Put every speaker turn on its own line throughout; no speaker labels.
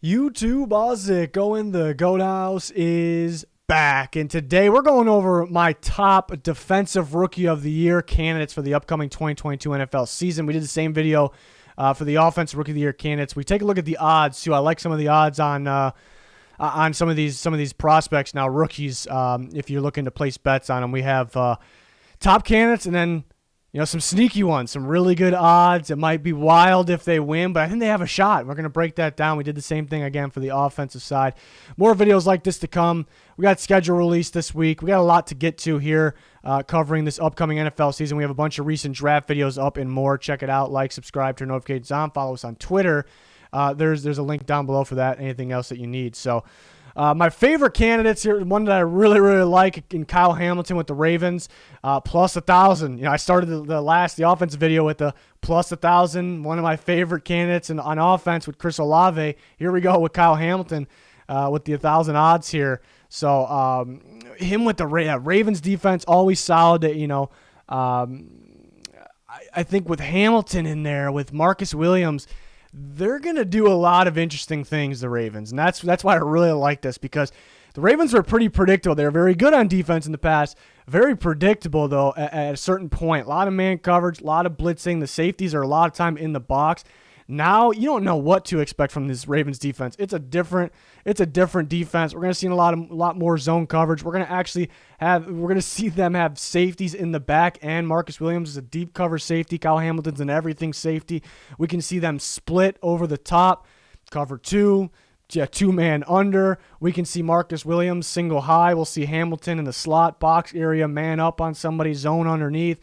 YouTube Ozick in the Goat House is back, and today we're going over my top defensive rookie of the year candidates for the upcoming 2022 NFL season. We did the same video for the offensive rookie of the year candidates. We take a look at the odds too. I like some of the odds on some of these prospects now, rookies. If you're looking to place bets on them, we have top candidates and then some sneaky ones, some really good odds. It might be wild if they win, but I think they have a shot. We're going to break that down. We did the same thing again for the offensive side. More videos like this to come. We got schedule release this week. We got a lot to get to here covering this upcoming NFL season. We have a bunch of recent draft videos up and more. Check it out. Like, subscribe, turn notifications on. Follow us on Twitter. There's a link down below for that. Anything else that you need. So my favorite candidates here, one that I really like, in Kyle Hamilton with the Ravens, plus 1,000. I started the offensive video with the plus 1,000. One of my favorite candidates on offense with Chris Olave. Here we go with Kyle Hamilton with the 1,000 odds here. So him with the Ravens defense, always solid. I think with Hamilton in there, with Marcus Williams, they're going to do a lot of interesting things, the Ravens. And that's why I really like this, because the Ravens are pretty predictable. They're very good on defense in the past. Very predictable, though, at a certain point. A lot of man coverage, a lot of blitzing. The safeties are a lot of time in the box. Now you don't know what to expect from this Ravens defense. It's a different defense. We're going to see a lot more zone coverage. We're going to see them have safeties in the back, and Marcus Williams is a deep cover safety. Kyle Hamilton's an everything safety. We can see them split over the top, cover two. Two-man under. We can see Marcus Williams single high. We'll see Hamilton in the slot box area, man up on somebody, zone underneath.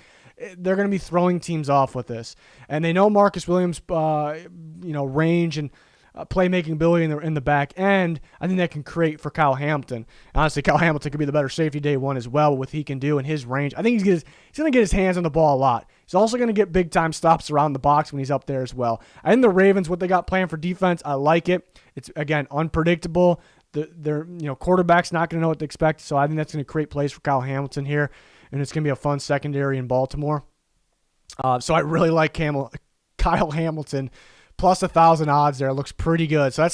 They're going to be throwing teams off with this. And they know Marcus Williams' range and playmaking ability in the back end. I think that can create for Kyle Hamilton. Honestly, Kyle Hamilton could be the better safety day one as well with what he can do in his range. I think he's going to get his hands on the ball a lot. He's also going to get big-time stops around the box when he's up there as well. I think the Ravens, what they got planned for defense, I like it. It's, again, unpredictable. Their quarterback's not going to know what to expect, so I think that's going to create plays for Kyle Hamilton here, and it's going to be a fun secondary in Baltimore. So I really like Kyle Hamilton. Plus 1,000 odds there. It looks pretty good. So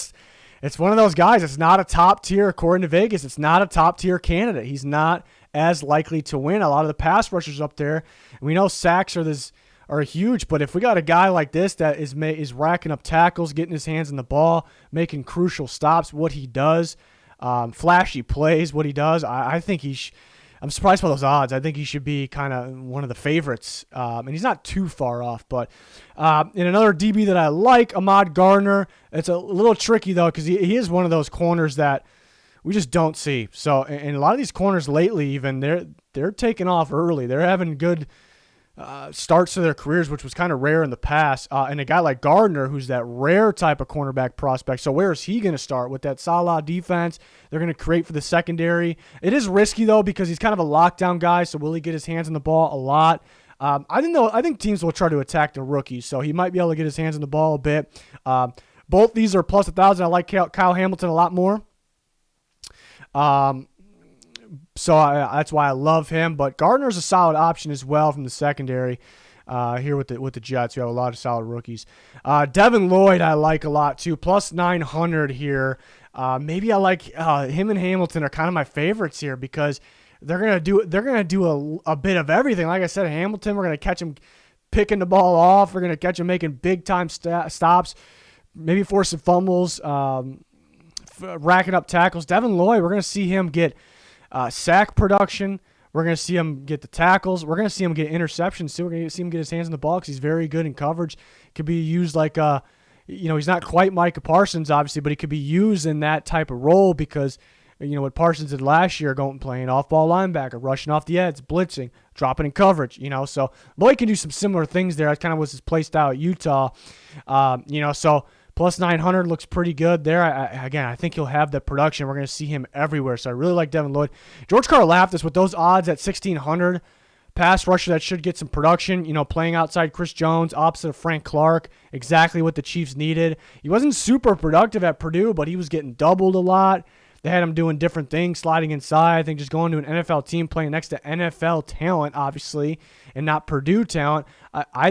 it's one of those guys. It's not a top tier, according to Vegas. It's not a top tier candidate. He's not as likely to win. A lot of the pass rushers up there, we know sacks are huge, but if we got a guy like this that is racking up tackles, getting his hands on the ball, making crucial stops, what he does, flashy plays, what he does, I think I'm surprised by those odds. I think he should be kind of one of the favorites, and he's not too far off. But in another DB that I like, Ahmad Gardner, it's a little tricky, though, because he is one of those corners that we just don't see. So, and a lot of these corners lately, even, they're taking off early. They're having good starts to their careers, which was kind of rare in the past. And a guy like Gardner, who's that rare type of cornerback prospect. So where is he going to start? With that Salah defense, they're going to create for the secondary. It is risky, though, because he's kind of a lockdown guy. So will he get his hands on the ball a lot? I think teams will try to attack the rookies, so he might be able to get his hands on the ball a bit. Both these are plus 1,000. I like Kyle Hamilton a lot more. So that's why I love him. But Gardner's a solid option as well from the secondary here with the Jets, who have a lot of solid rookies. Devin Lloyd I like a lot too, plus 900 here. Maybe I like him and Hamilton are kind of my favorites here because they're gonna do a bit of everything. Like I said, Hamilton, we're gonna catch him picking the ball off. We're gonna catch him making big time stops, maybe forcing fumbles, racking up tackles. Devin Lloyd, we're gonna see him get sack production. We're going to see him get the tackles. We're going to see him get interceptions too. We're going to see him get his hands in the ball because he's very good in coverage. Could be used like, he's not quite Micah Parsons, obviously, but he could be used in that type of role because, what Parsons did last year, playing off-ball linebacker, rushing off the edge, blitzing, dropping in coverage, So Lloyd can do some similar things there. That kind of was his play style at Utah, so plus 900 looks pretty good there. I think he'll have the production. We're going to see him everywhere. So I really like Devin Lloyd. George Karlaftis with those odds at 1,600. Pass rusher that should get some production. Playing outside Chris Jones, opposite of Frank Clark. Exactly what the Chiefs needed. He wasn't super productive at Purdue, but he was getting doubled a lot. They had him doing different things, sliding inside. I think just going to an NFL team, playing next to NFL talent, obviously, and not Purdue talent.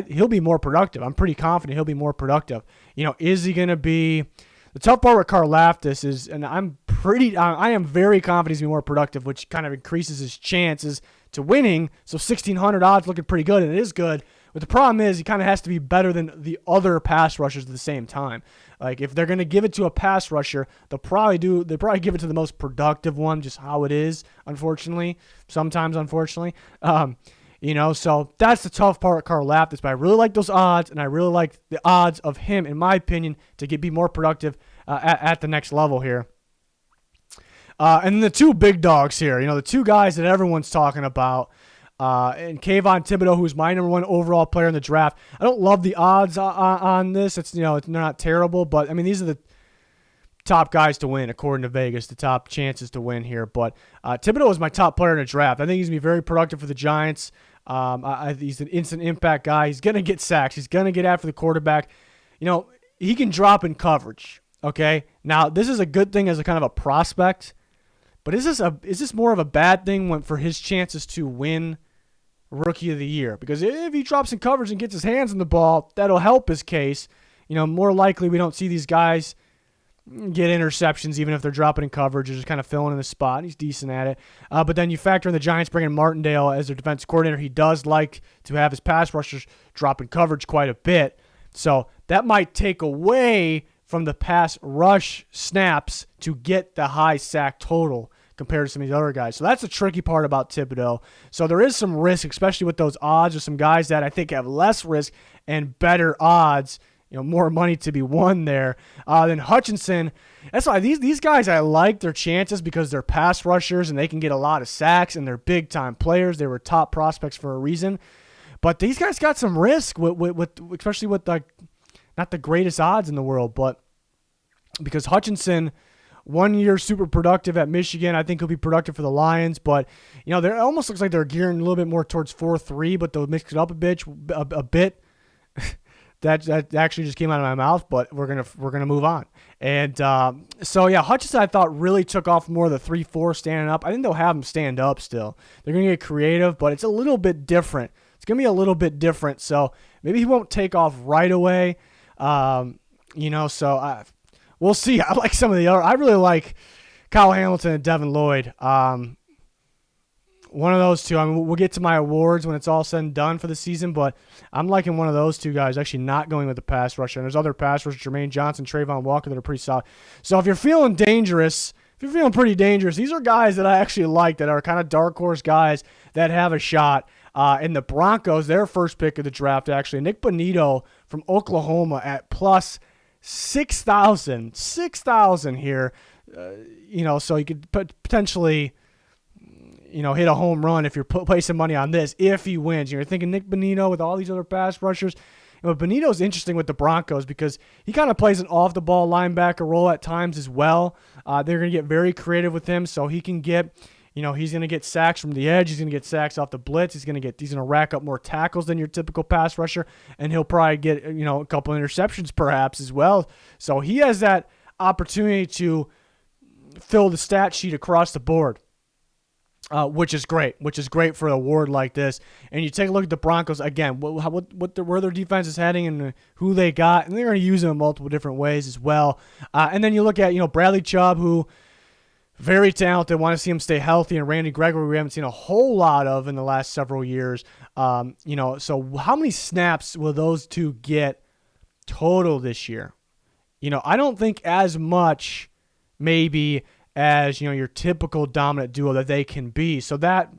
He'll be more productive. I'm pretty confident he'll be more productive. Is he going to be The tough part with Karlaftis is, and I am very confident he's going to be more productive, which kind of increases his chances to winning. So 1,600 odds looking pretty good, and it is good. But the problem is he kind of has to be better than the other pass rushers at the same time. Like if they're going to give it to a pass rusher, they'll probably give it to the most productive one, just how it is, unfortunately. Sometimes, unfortunately. So that's the tough part with Karlaftis. But I really like those odds, and I really like the odds of him, in my opinion, to be more productive at the next level here. And then the two big dogs here, the two guys that everyone's talking about, and Kavon Thibodeau, who's my number one overall player in the draft. I don't love the odds on this. They're not terrible, but I mean these are the top guys to win according to Vegas, the top chances to win here. But Thibodeau is my top player in the draft. I think he's gonna be very productive for the Giants. He's an instant impact guy. He's gonna get sacks. He's gonna get after the quarterback. He can drop in coverage. Okay, now this is a good thing as a kind of a prospect, but is this more of a bad thing for his chances to win Rookie of the Year? Because if he drops in coverage and gets his hands on the ball, that'll help his case. More likely we don't see these guys get interceptions even if they're dropping in coverage or just kind of filling in the spot. And he's decent at it. But then you factor in the Giants bringing Martindale as their defensive coordinator. He does like to have his pass rushers drop in coverage quite a bit. So that might take away from the pass rush snaps to get the high sack total compared to some of these other guys. So that's the tricky part about Thibodeau. So there is some risk, especially with those odds. There's some guys that I think have less risk and better odds, more money to be won there than Hutchinson. That's why these guys, I like their chances because they're pass rushers and they can get a lot of sacks and they're big-time players. They were top prospects for a reason. But these guys got some risk, with especially with not the greatest odds in the world, but because Hutchinson, 1 year super productive at Michigan. I think he'll be productive for the Lions, but it almost looks like they're gearing a little bit more towards 4-3, but they'll mix it up a bit. That actually just came out of my mouth, but we're gonna move on. And Hutchinson I thought really took off more of the 3-4 standing up. I think they'll have him stand up still. They're gonna get creative, but it's a little bit different. It's gonna be a little bit different. So maybe he won't take off right away. We'll see. I like some of the other. I really like Kyle Hamilton and Devin Lloyd. One of those two. I mean, we'll get to my awards when it's all said and done for the season, but I'm liking one of those two guys, actually not going with the pass rusher. And there's other pass rushers, Jermaine Johnson, Trayvon Walker, that are pretty solid. So if you're feeling dangerous, these are guys that I actually like that are kind of dark horse guys that have a shot. And the Broncos, their first pick of the draft, actually, Nick Bonino from Oklahoma at plus 6,000 here. So you could potentially hit a home run if you're placing money on this, if he wins. You're thinking Nick Bonino with all these other pass rushers. Bonino's interesting with the Broncos because he kind of plays an off-the-ball linebacker role at times as well. They're going to get very creative with him, so he can get, he's going to get sacks from the edge. He's going to get sacks off the blitz. He's going to rack up more tackles than your typical pass rusher, and he'll probably get, a couple interceptions perhaps as well. So he has that opportunity to fill the stat sheet across the board. Which is great for an award like this. And you take a look at the Broncos again, where their defense is heading and who they got, and they're going to use them in multiple different ways as well. And then you look at Bradley Chubb, who very talented. Want to see him stay healthy, and Randy Gregory, we haven't seen a whole lot of in the last several years. So how many snaps will those two get total this year? I don't think as much, maybe, as your typical dominant duo that they can be. So that,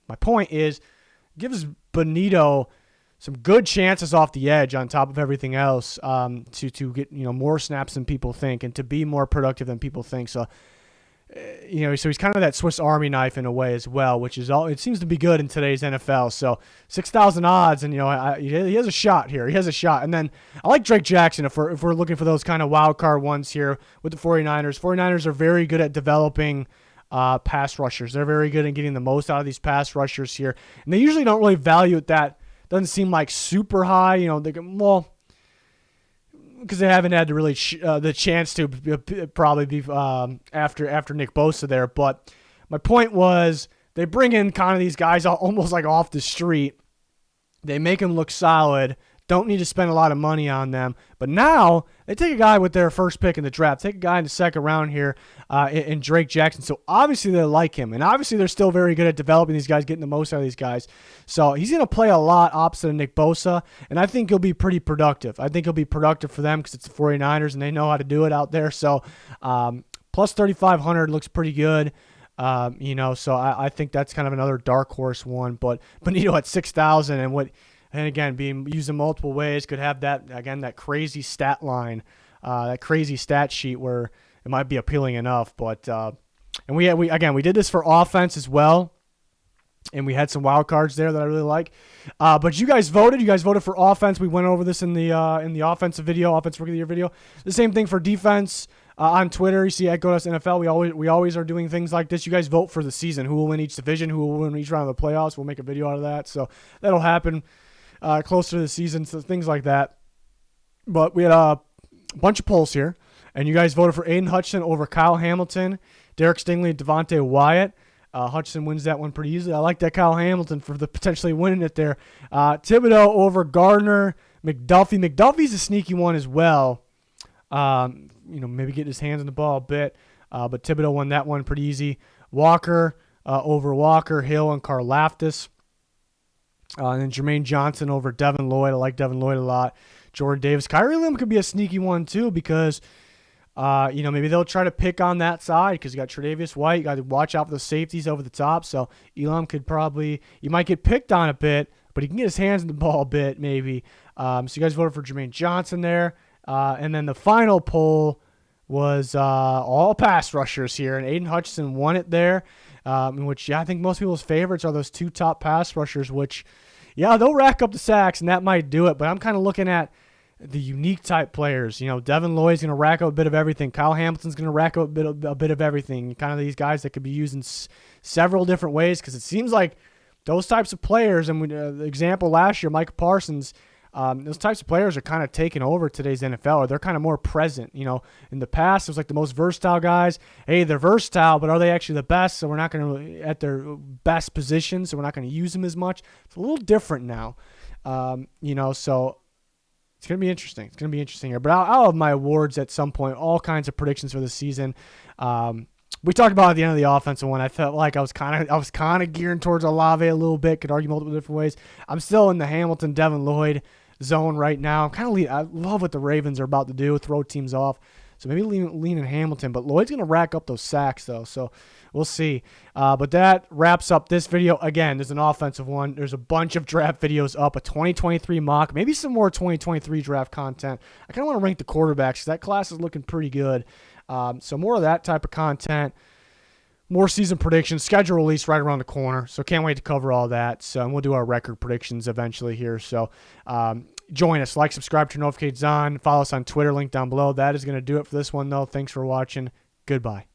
my point is, gives Bonito some good chances off the edge on top of everything else to get more snaps than people think and to be more productive than people think. So so he's kind of that Swiss Army knife in a way as well, which is all. It seems to be good in today's NFL. So 6,000 odds, and he has a shot here. He has a shot, and then I like Drake Jackson if we're looking for those kind of wild card ones here with the 49ers. 49ers are very good at developing pass rushers. They're very good at getting the most out of these pass rushers here, and they usually don't really value it. That doesn't seem like super high. Because they haven't had to really the chance to probably be after Nick Bosa there. But my point was they bring in kind of these guys almost like off the street. They make them look solid. Don't need to spend a lot of money on them. But now they take a guy with their first pick in the draft. Take a guy in the second round here in Drake Jackson. So obviously they like him. And obviously they're still very good at developing these guys, getting the most out of these guys. So he's going to play a lot opposite of Nick Bosa. And I think he'll be pretty productive. I think he'll be productive for them because it's the 49ers and they know how to do it out there. So plus 3,500 looks pretty good. So I think that's kind of another dark horse one. But Bonino at 6,000 and again, being used in multiple ways, could have that crazy stat line, that crazy stat sheet where it might be appealing enough. But and we did this for offense as well, and we had some wild cards there that I really like. But you guys voted. You guys voted for offense. We went over this in the offensive video, offensive rookie of the year video. The same thing for defense. On Twitter, you see at GoDustNFL, we always are doing things like this. You guys vote for the season, who will win each division, who will win each round of the playoffs. We'll make a video out of that, so that'll happen closer to the season, so things like that. But we had a bunch of polls here, and you guys voted for Aiden Hutchinson over Kyle Hamilton, Derek Stingley, Devontae Wyatt. Hutchinson wins that one pretty easily. I like that Kyle Hamilton for the potentially winning it there. Thibodeau over Gardner, McDuffie. McDuffie's a sneaky one as well. Maybe getting his hands on the ball a bit. But Thibodeau won that one pretty easy. Walker over Walker, Hill, and Karlaftis. And then Jermaine Johnson over Devin Lloyd. I like Devin Lloyd a lot. Jordan Davis. Kyrie Lim could be a sneaky one too because, maybe they'll try to pick on that side because you got Tre'Davious White. You got to watch out for the safeties over the top. So Elam you might get picked on a bit, but he can get his hands on the ball a bit maybe. So you guys voted for Jermaine Johnson there. And then the final poll was all pass rushers here, and Aiden Hutchinson won it there, which I think most people's favorites are those two top pass rushers, which, they'll rack up the sacks, and that might do it. But I'm kind of looking at the unique type players. Devin Lloyd's going to rack up a bit of everything. Kyle Hamilton's going to rack up a bit of everything. Kind of these guys that could be used in several different ways because it seems like those types of players, and the example last year, Micah Parsons, those types of players are kind of taking over today's NFL, or they're kind of more present. In the past, it was like the most versatile guys. Hey, they're versatile, but are they actually the best? So we're not going to at their best position, so we're not going to use them as much. It's a little different now, so it's going to be interesting. It's going to be interesting here. But I'll have my awards at some point, all kinds of predictions for the season. We talked about at the end of the offensive one. I felt like I was kind of gearing towards Olave a little bit. Could argue multiple different ways. I'm still in the Hamilton, Devin Lloyd zone right now. I love what the Ravens are about to do, throw teams off. So maybe lean in Hamilton, but Lloyd's going to rack up those sacks though. So we'll see. But that wraps up this video. Again, there's an offensive one. There's a bunch of draft videos up, a 2023 mock, maybe some more 2023 draft content. I kind of want to rank the quarterbacks because that class is looking pretty good. So more of that type of content, more season predictions, schedule release right around the corner. So can't wait to cover all that. So and we'll do our record predictions eventually here. So join us, like, subscribe, turn notifications on, follow us on Twitter, link down below. That is going to do it for this one though. Thanks for watching. Goodbye.